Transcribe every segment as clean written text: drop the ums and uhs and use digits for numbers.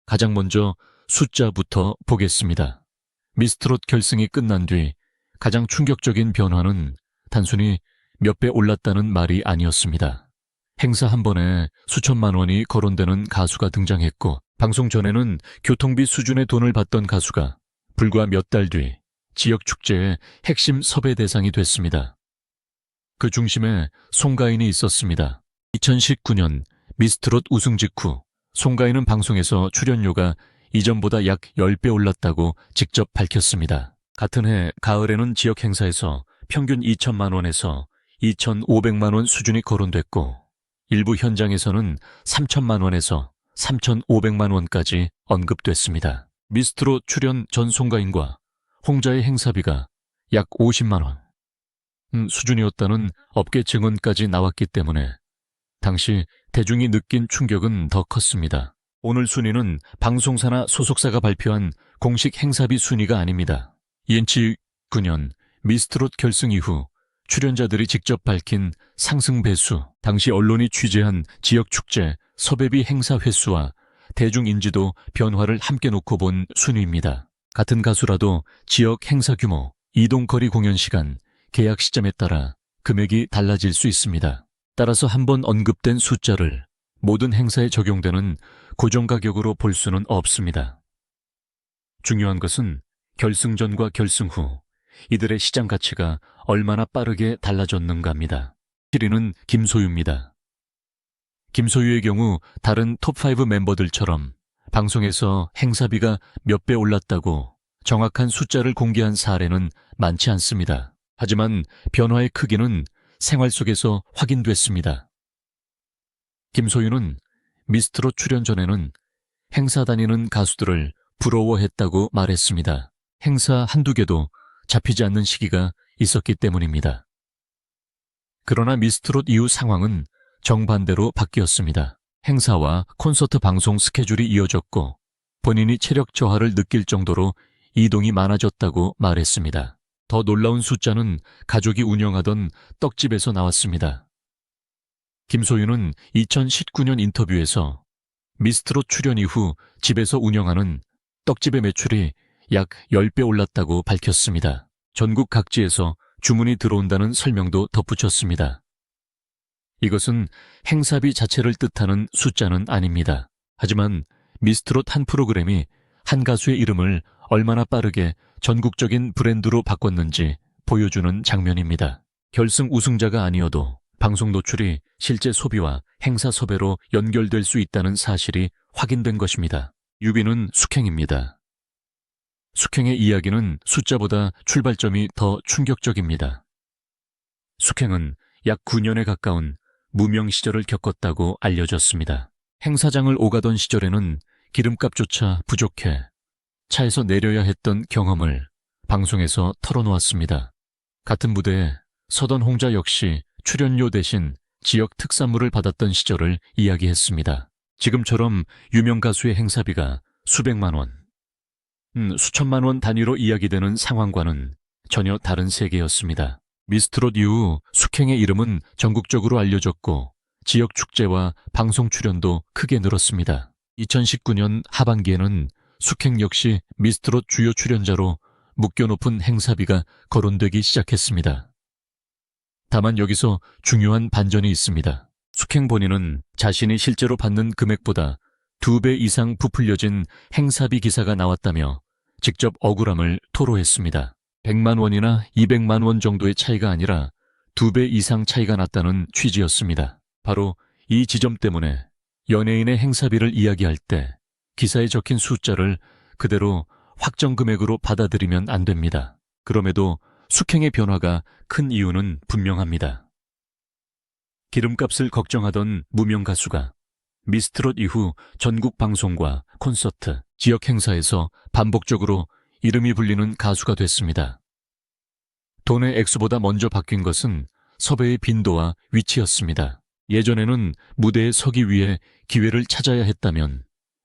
가장 먼저 숫자부터 보겠습니다. 미스트롯 결승이 끝난 뒤 가장 충격적인 변화는 단순히 몇 배 올랐다는 말이 아니었습니다. 행사 한 번에 수천만 원이 거론되는 가수가 등장했고, 방송 전에는 교통비 수준의 돈을 받던 가수가 불과 몇 달 뒤 지역 축제의 핵심 섭외 대상이 됐습니다. 그 중심에 송가인이 있었습니다. 2019년 미스트롯 우승 직후 송가인은 방송에서 출연료가 이전보다 약 10배 올랐다고 직접 밝혔습니다. 같은 해 가을에는 지역 행사에서 평균 2천만 원에서 2,500만 원 수준이 거론됐고, 일부 현장에서는 3천만 원에서 3,500만 원까지 언급됐습니다. 미스트롯 출연 전 송가인과 홍자의 행사비가 약 50만 원 수준이었다는 업계 증언까지 나왔기 때문에 당시 대중이 느낀 충격은 더 컸습니다. 오늘 순위는 방송사나 소속사가 발표한 공식 행사비 순위가 아닙니다. 2019년 미스트롯 결승 이후 출연자들이 직접 밝힌 상승 배수, 당시 언론이 취재한 지역 축제 섭외비 행사 횟수와 대중 인지도 변화를 함께 놓고 본 순위입니다. 같은 가수라도 지역 행사 규모, 이동거리 공연 시간, 계약 시점에 따라 금액이 달라질 수 있습니다. 따라서 한번 언급된 숫자를 모든 행사에 적용되는 고정 가격으로 볼 수는 없습니다. 중요한 것은 결승전과 결승 후 이들의 시장 가치가 얼마나 빠르게 달라졌는가입니다. 1위는 김소유입니다. 김소유의 경우 다른 톱5 멤버들처럼 방송에서 행사비가 몇 배 올랐다고 정확한 숫자를 공개한 사례는 많지 않습니다. 하지만 변화의 크기는 생활 속에서 확인됐습니다. 김소유는 미스트롯 출연 전에는 행사 다니는 가수들을 부러워했다고 말했습니다. 행사 한두 개도 잡히지 않는 시기가 있었기 때문입니다. 그러나 미스트롯 이후 상황은 정반대로 바뀌었습니다. 행사와 콘서트 방송 스케줄이 이어졌고 본인이 체력 저하를 느낄 정도로 이동이 많아졌다고 말했습니다. 더 놀라운 숫자는 가족이 운영하던 떡집에서 나왔습니다. 김소유는 2019년 인터뷰에서 미스트롯 출연 이후 집에서 운영하는 떡집의 매출이 약 10배 올랐다고 밝혔습니다. 전국 각지에서 주문이 들어온다는 설명도 덧붙였습니다. 이것은 행사비 자체를 뜻하는 숫자는 아닙니다. 하지만 미스트롯 한 프로그램이 한 가수의 이름을 얼마나 빠르게 전국적인 브랜드로 바꿨는지 보여주는 장면입니다. 결승 우승자가 아니어도 방송 노출이 실제 소비와 행사 섭외로 연결될 수 있다는 사실이 확인된 것입니다. 6위는 숙행입니다. 숙행의 이야기는 숫자보다 출발점이 더 충격적입니다. 숙행은 약 9년에 가까운 무명 시절을 겪었다고 알려졌습니다. 행사장을 오가던 시절에는 기름값조차 부족해 차에서 내려야 했던 경험을 방송에서 털어놓았습니다. 같은 무대에 서던 홍자 역시 출연료 대신 지역 특산물을 받았던 시절을 이야기했습니다. 지금처럼 유명 가수의 행사비가 수백만 원, 수천만 원 단위로 이야기되는 상황과는 전혀 다른 세계였습니다. 미스트롯 이후 숙행의 이름은 전국적으로 알려졌고 지역 축제와 방송 출연도 크게 늘었습니다. 2019년 하반기에는 숙행 역시 미스트롯 주요 출연자로 묶여 높은 행사비가 거론되기 시작했습니다. 다만 여기서 중요한 반전이 있습니다. 숙행 본인은 자신이 실제로 받는 금액보다 2배 이상 부풀려진 행사비 기사가 나왔다며 직접 억울함을 토로했습니다. 100만 원이나 200만 원 정도의 차이가 아니라 2배 이상 차이가 났다는 취지였습니다. 바로 이 지점 때문에 연예인의 행사비를 이야기할 때 기사에 적힌 숫자를 그대로 확정 금액으로 받아들이면 안 됩니다. 그럼에도 숙행의 변화가 큰 이유는 분명합니다. 기름값을 걱정하던 무명 가수가 미스트롯 이후 전국 방송과 콘서트, 지역 행사에서 반복적으로 이름이 불리는 가수가 됐습니다. 돈의 액수보다 먼저 바뀐 것은 섭외의 빈도와 위치였습니다. 예전에는 무대에 서기 위해 기회를 찾아야 했다면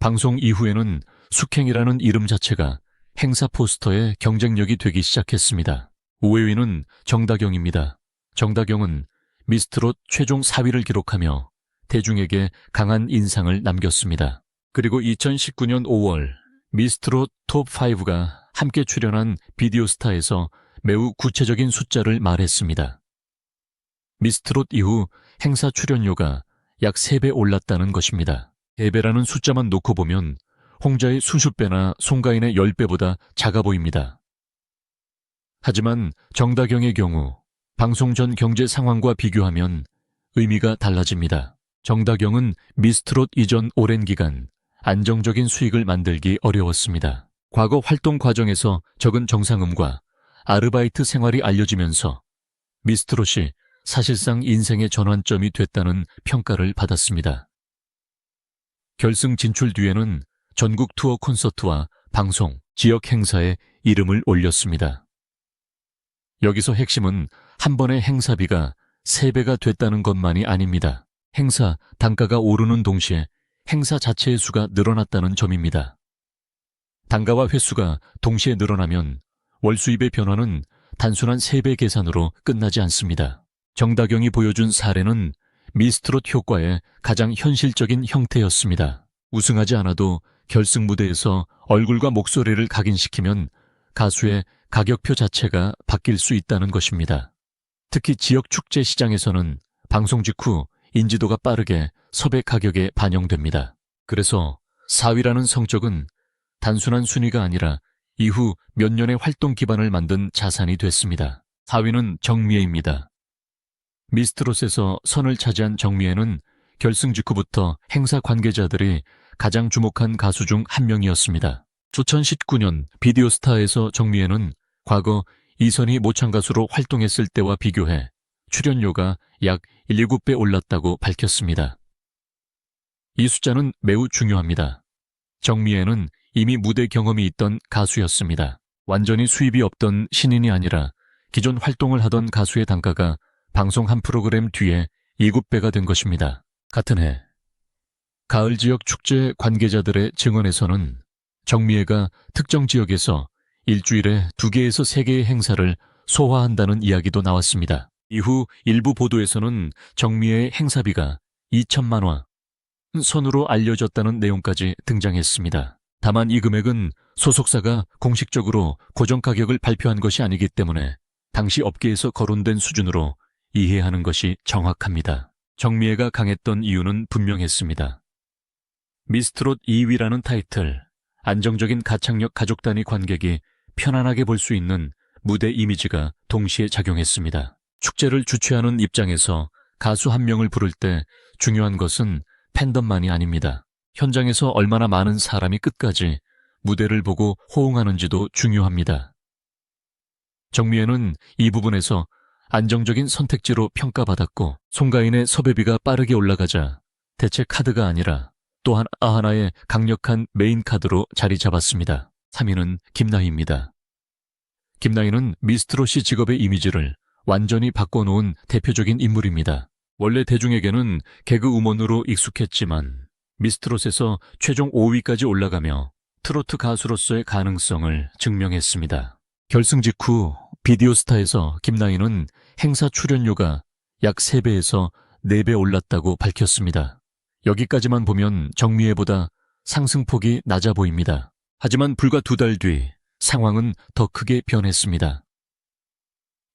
방송 이후에는 숙행이라는 이름 자체가 행사 포스터의 경쟁력이 되기 시작했습니다. 5위는 정다경입니다. 정다경은 미스트롯 최종 4위를 기록하며 대중에게 강한 인상을 남겼습니다. 그리고 2019년 5월 미스트롯 톱5가 함께 출연한 비디오스타에서 매우 구체적인 숫자를 말했습니다. 미스트롯 이후 행사 출연료가 약 3배 올랐다는 것입니다. 3배라는 숫자만 놓고 보면 홍자의 수십 배나 송가인의 10배보다 작아 보입니다. 하지만 정다경의 경우 방송 전 경제 상황과 비교하면 의미가 달라집니다. 정다경은 미스트롯 이전 오랜 기간 안정적인 수익을 만들기 어려웠습니다. 과거 활동 과정에서 적은 정상음과 아르바이트 생활이 알려지면서 미스트롯이 사실상 인생의 전환점이 됐다는 평가를 받았습니다. 결승 진출 뒤에는 전국 투어 콘서트와 방송, 지역 행사에 이름을 올렸습니다. 여기서 핵심은 한 번의 행사비가 3배가 됐다는 것만이 아닙니다. 행사 단가가 오르는 동시에 행사 자체의 수가 늘어났다는 점입니다. 단가와 횟수가 동시에 늘어나면 월 수입의 변화는 단순한 3배 계산으로 끝나지 않습니다. 정다경이 보여준 사례는 미스트롯 효과의 가장 현실적인 형태였습니다. 우승하지 않아도 결승 무대에서 얼굴과 목소리를 각인시키면 가수의 가격표 자체가 바뀔 수 있다는 것입니다. 특히 지역 축제 시장에서는 방송 직후 인지도가 빠르게 섭외 가격에 반영됩니다. 그래서 4위라는 성적은 단순한 순위가 아니라 이후 몇 년의 활동 기반을 만든 자산이 됐습니다. 4위는 정미애입니다. 미스트롯에서 선을 차지한 정미애는 결승 직후부터 행사 관계자들이 가장 주목한 가수 중 한 명이었습니다. 2019년 비디오스타에서 정미애는 과거 이선희 모창 가수로 활동했을 때와 비교해 출연료가 약 1.9배 올랐다고 밝혔습니다. 이 숫자는 매우 중요합니다. 정미애는 이미 무대 경험이 있던 가수였습니다. 완전히 수입이 없던 신인이 아니라 기존 활동을 하던 가수의 단가가 방송 한 프로그램 뒤에 2~9배가 된 것입니다. 같은 해 가을 지역 축제 관계자들의 증언에서는 정미애가 특정 지역에서 일주일에 2개에서 3개의 행사를 소화한다는 이야기도 나왔습니다. 이후 일부 보도에서는 정미애의 행사비가 2천만 원 선으로 알려졌다는 내용까지 등장했습니다. 다만 이 금액은 소속사가 공식적으로 고정 가격을 발표한 것이 아니기 때문에 당시 업계에서 거론된 수준으로 이해하는 것이 정확합니다. 정미애가 강했던 이유는 분명했습니다. 미스트롯 2위라는 타이틀, 안정적인 가창력 가족 단위 관객이 편안하게 볼 수 있는 무대 이미지가 동시에 작용했습니다. 축제를 주최하는 입장에서 가수 한 명을 부를 때 중요한 것은 팬덤만이 아닙니다. 현장에서 얼마나 많은 사람이 끝까지 무대를 보고 호응하는지도 중요합니다. 정미애는 이 부분에서 안정적인 선택지로 평가받았고 송가인의 섭외비가 빠르게 올라가자 대체 카드가 아니라 또한 하나의 강력한 메인 카드로 자리 잡았습니다. 3위는 김나희입니다. 김나희는 미스트롯이 직업의 이미지를 완전히 바꿔놓은 대표적인 인물입니다. 원래 대중에게는 개그우먼으로 익숙했지만 미스트롯에서 최종 5위까지 올라가며 트로트 가수로서의 가능성을 증명했습니다. 결승 직후 비디오스타에서 김나희는 행사 출연료가 약 3배에서 4배 올랐다고 밝혔습니다. 여기까지만 보면 정미애보다 상승폭이 낮아 보입니다. 하지만 불과 2달 뒤 상황은 더 크게 변했습니다.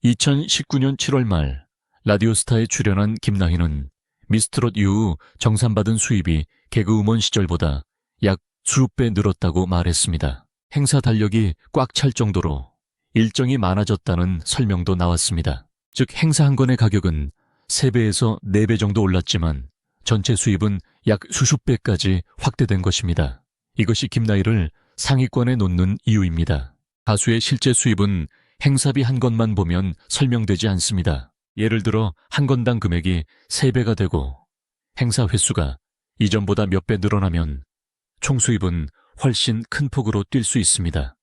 2019년 7월 말 라디오스타에 출연한 김나희는 미스트롯 이후 정산받은 수입이 개그우먼 시절보다 약 수십 배 늘었다고 말했습니다. 행사 달력이 꽉 찰 정도로 일정이 많아졌다는 설명도 나왔습니다. 즉 행사 한 건의 가격은 3배에서 4배 정도 올랐지만 전체 수입은 약 수십 배까지 확대된 것입니다. 이것이 김나희를 상위권에 놓는 이유입니다. 가수의 실제 수입은 행사비 한 건만 보면 설명되지 않습니다. 예를 들어 한 건당 금액이 3배가 되고 행사 횟수가 이전보다 몇 배 늘어나면 총 수입은 훨씬 큰 폭으로 뛸 수 있습니다.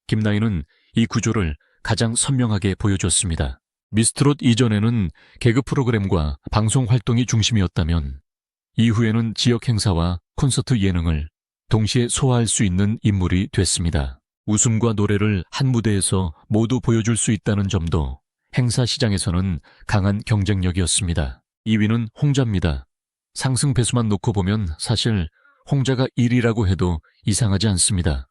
김나희는 이 구조를 가장 선명하게 보여줬습니다. 미스트롯 이전에는 개그 프로그램과 방송 활동이 중심이었다면 이후에는 지역 행사와 콘서트 예능을 동시에 소화할 수 있는 인물이 됐습니다. 웃음과 노래를 한 무대에서 모두 보여줄 수 있다는 점도 행사 시장에서는 강한 경쟁력이었습니다. 2위는 홍자입니다. 상승 배수만 놓고 보면 사실 홍자가 1위라고 해도 이상하지 않습니다.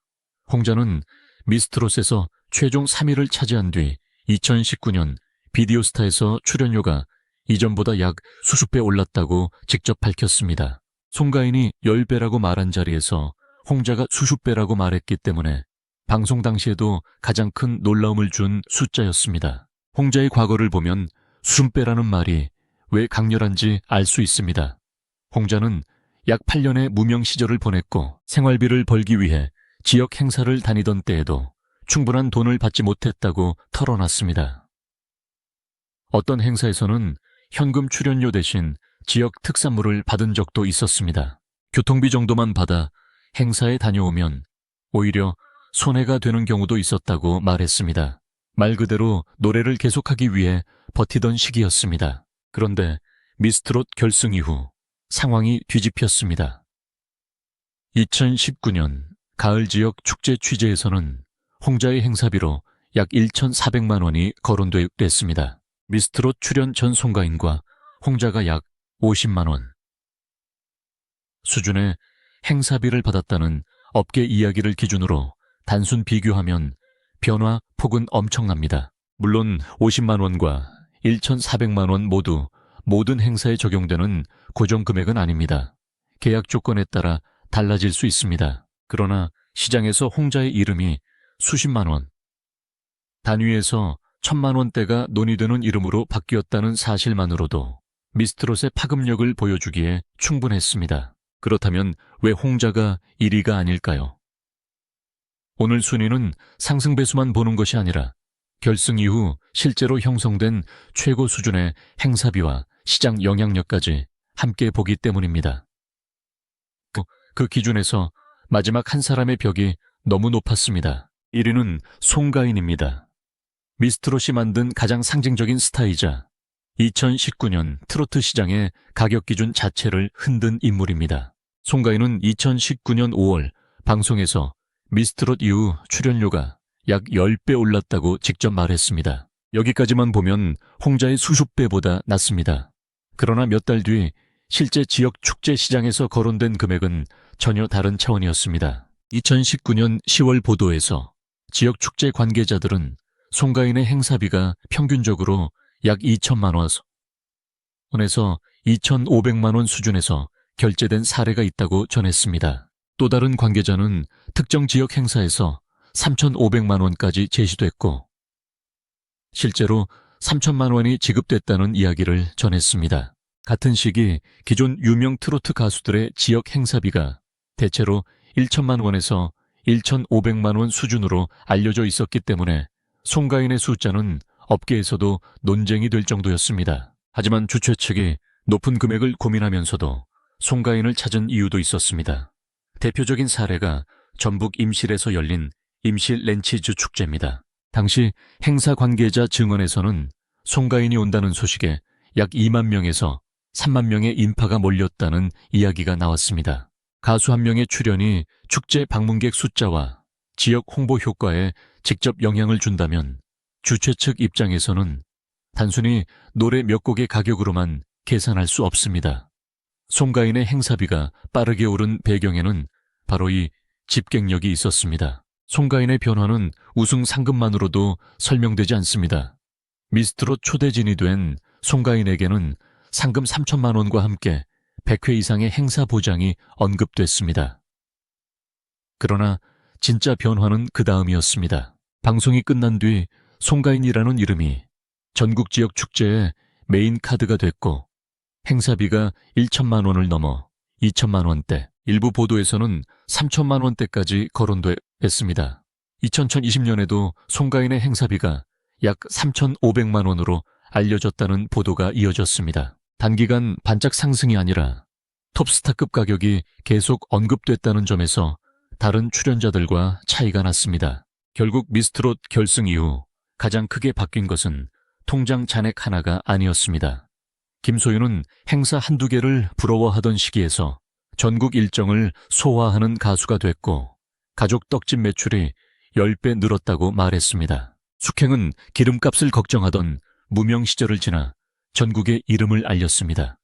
홍자는 미스트롯에서 최종 3위를 차지한 뒤 2019년 비디오스타에서 출연료가 이전보다 약 수십 배 올랐다고 직접 밝혔습니다. 송가인이 10배라고 말한 자리에서 홍자가 수십 배라고 말했기 때문에 방송 당시에도 가장 큰 놀라움을 준 숫자였습니다. 홍자의 과거를 보면 수십 배라는 말이 왜 강렬한지 알 수 있습니다. 홍자는 약 8년의 무명 시절을 보냈고 생활비를 벌기 위해 지역 행사를 다니던 때에도 충분한 돈을 받지 못했다고 털어놨습니다. 어떤 행사에서는 현금 출연료 대신 지역 특산물을 받은 적도 있었습니다. 교통비 정도만 받아 행사에 다녀오면 오히려 손해가 되는 경우도 있었다고 말했습니다. 말 그대로 노래를 계속하기 위해 버티던 시기였습니다. 그런데 미스트롯 결승 이후 상황이 뒤집혔습니다. 2019년 가을 지역 축제 취재에서는 홍자의 행사비로 약 1,400만 원이 거론됐습니다. 미스트롯 출연 전 송가인과 홍자가 약 50만 원 수준의 행사비를 받았다는 업계 이야기를 기준으로 단순 비교하면 변화 폭은 엄청납니다. 물론 50만 원과 1,400만 원 모두 모든 행사에 적용되는 고정 금액은 아닙니다. 계약 조건에 따라 달라질 수 있습니다. 그러나 시장에서 홍자의 이름이 수십만 원, 단위에서 1,000만 원대가 논의되는 이름으로 바뀌었다는 사실만으로도 미스트롯의 파급력을 보여주기에 충분했습니다. 그렇다면 왜 홍자가 1위가 아닐까요? 오늘 순위는 상승 배수만 보는 것이 아니라 결승 이후 실제로 형성된 최고 수준의 행사비와 시장 영향력까지 함께 보기 때문입니다. 그 기준에서 마지막 한 사람의 벽이 너무 높았습니다. 1위는 송가인입니다. 미스트롯이 만든 가장 상징적인 스타이자 2019년 트로트 시장의 가격 기준 자체를 흔든 인물입니다. 송가인은 2019년 5월 방송에서 미스트롯 이후 출연료가 약 10배 올랐다고 직접 말했습니다. 여기까지만 보면 홍자의 수십 배보다 낮습니다. 그러나 몇 달 뒤 실제 지역 축제 시장에서 거론된 금액은 전혀 다른 차원이었습니다. 2019년 10월 보도에서 지역 축제 관계자들은 송가인의 행사비가 평균적으로 약 2천만 원에서 2,500만 원 수준에서 결제된 사례가 있다고 전했습니다. 또 다른 관계자는 특정 지역 행사에서 3,500만 원까지 제시됐고 실제로 3천만 원이 지급됐다는 이야기를 전했습니다. 같은 시기 기존 유명 트로트 가수들의 지역 행사비가 대체로 1천만 원에서 1,500만 원 수준으로 알려져 있었기 때문에 송가인의 숫자는 업계에서도 논쟁이 될 정도였습니다. 하지만 주최 측이 높은 금액을 고민하면서도 송가인을 찾은 이유도 있었습니다. 대표적인 사례가 전북 임실에서 열린 임실 렌치즈 축제입니다. 당시 행사 관계자 증언에서는 송가인이 온다는 소식에 약 2만 명에서 3만 명의 인파가 몰렸다는 이야기가 나왔습니다. 가수 한 명의 출연이 축제 방문객 숫자와 지역 홍보 효과에 직접 영향을 준다면 주최 측 입장에서는 단순히 노래 몇 곡의 가격으로만 계산할 수 없습니다. 송가인의 행사비가 빠르게 오른 배경에는 바로 이 집객력이 있었습니다. 송가인의 변화는 우승 상금만으로도 설명되지 않습니다. 미스트롯 초대진이 된 송가인에게는 상금 3천만 원과 함께 100회 이상의 행사 보장이 언급됐습니다. 그러나 진짜 변화는 그 다음이었습니다. 방송이 끝난 뒤 송가인이라는 이름이 전국 지역 축제의 메인 카드가 됐고 행사비가 1천만 원을 넘어 2천만 원대, 일부 보도에서는 3천만 원대까지 거론됐습니다. 2020년에도 송가인의 행사비가 약 3,500만 원으로 알려졌다는 보도가 이어졌습니다. 단기간 반짝 상승이 아니라 톱스타급 가격이 계속 언급됐다는 점에서 다른 출연자들과 차이가 났습니다. 결국 미스트롯 결승 이후 가장 크게 바뀐 것은 통장 잔액 하나가 아니었습니다. 김소윤은 행사 한두 개를 부러워하던 시기에서 전국 일정을 소화하는 가수가 됐고 가족 떡집 매출이 10배 늘었다고 말했습니다. 숙행은 기름값을 걱정하던 무명 시절을 지나 전국에 이름을 알렸습니다.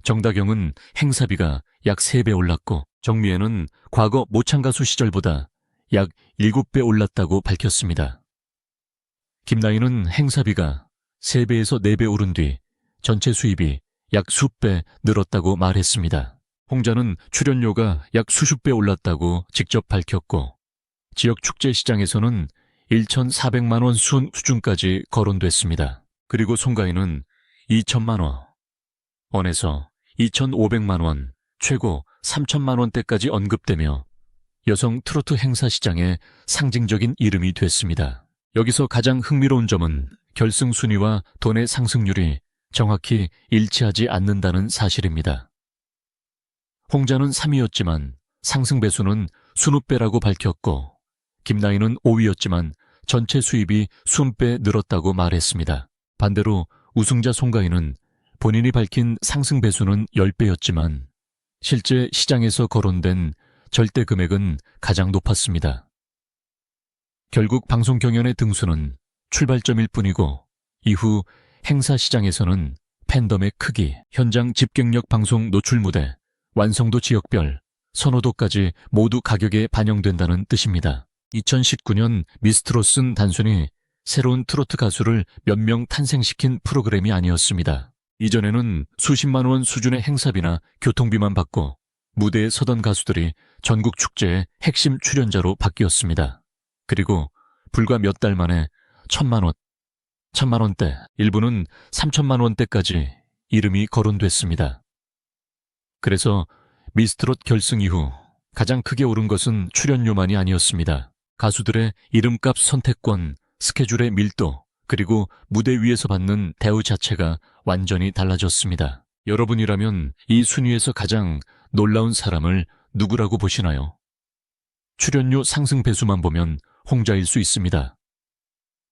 정다경은 행사비가 약 3배 올랐고 정미애는 과거 모창가수 시절보다 약 7배 올랐다고 밝혔습니다. 김나인은 행사비가 3배에서 4배 오른 뒤 전체 수입이 약 수배 늘었다고 말했습니다. 홍자는 출연료가 약 수십 배 올랐다고 직접 밝혔고 지역 축제 시장에서는 1,400만 원 수준까지 거론됐습니다. 그리고 송가인은 2천만 원에서 2,500만 원, 최고 3천만 원대까지 언급되며 여성 트로트 행사 시장의 상징적인 이름이 됐습니다. 여기서 가장 흥미로운 점은 결승 순위와 돈의 상승률이 정확히 일치하지 않는다는 사실입니다. 홍자는 3위였지만 상승 배수는 수십 배라고 밝혔고 김나인은 5위였지만 전체 수입이 20배 늘었다고 말했습니다. 반대로 우승자 송가인은 본인이 밝힌 상승 배수는 10배였지만 실제 시장에서 거론된 절대 금액은 가장 높았습니다. 결국 방송 경연의 등수는 출발점일 뿐이고 이후 행사 시장에서는 팬덤의 크기, 현장 집객력, 방송 노출 무대, 완성도 지역별, 선호도까지 모두 가격에 반영된다는 뜻입니다. 2019년 미스트롯은 단순히 새로운 트로트 가수를 몇 명 탄생시킨 프로그램이 아니었습니다. 이전에는 수십만 원 수준의 행사비나 교통비만 받고 무대에 서던 가수들이 전국 축제의 핵심 출연자로 바뀌었습니다. 그리고 불과 몇 달 만에 1,000만 원, 1,000만 원대, 일부는 3천만 원대까지 이름이 거론됐습니다. 그래서 미스트롯 결승 이후 가장 크게 오른 것은 출연료만이 아니었습니다. 가수들의 이름값 선택권, 스케줄의 밀도, 그리고 무대 위에서 받는 대우 자체가 완전히 달라졌습니다. 여러분이라면 이 순위에서 가장 놀라운 사람을 누구라고 보시나요? 출연료 상승 배수만 보면 홍자일 수 있습니다.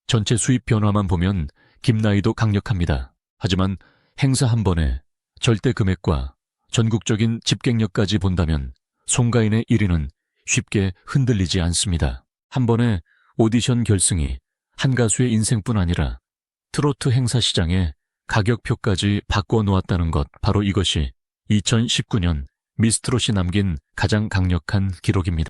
전체 수입 변화만 보면 김나희도 강력합니다. 하지만 행사 한 번에 절대 금액과 전국적인 집객력까지 본다면 송가인의 1위는 쉽게 흔들리지 않습니다. 한 번에 오디션 결승이 한 가수의 인생뿐 아니라 트로트 행사 시장의 가격표까지 바꿔놓았다는 것, 바로 이것이 2019년 미스트롯이 남긴 가장 강력한 기록입니다.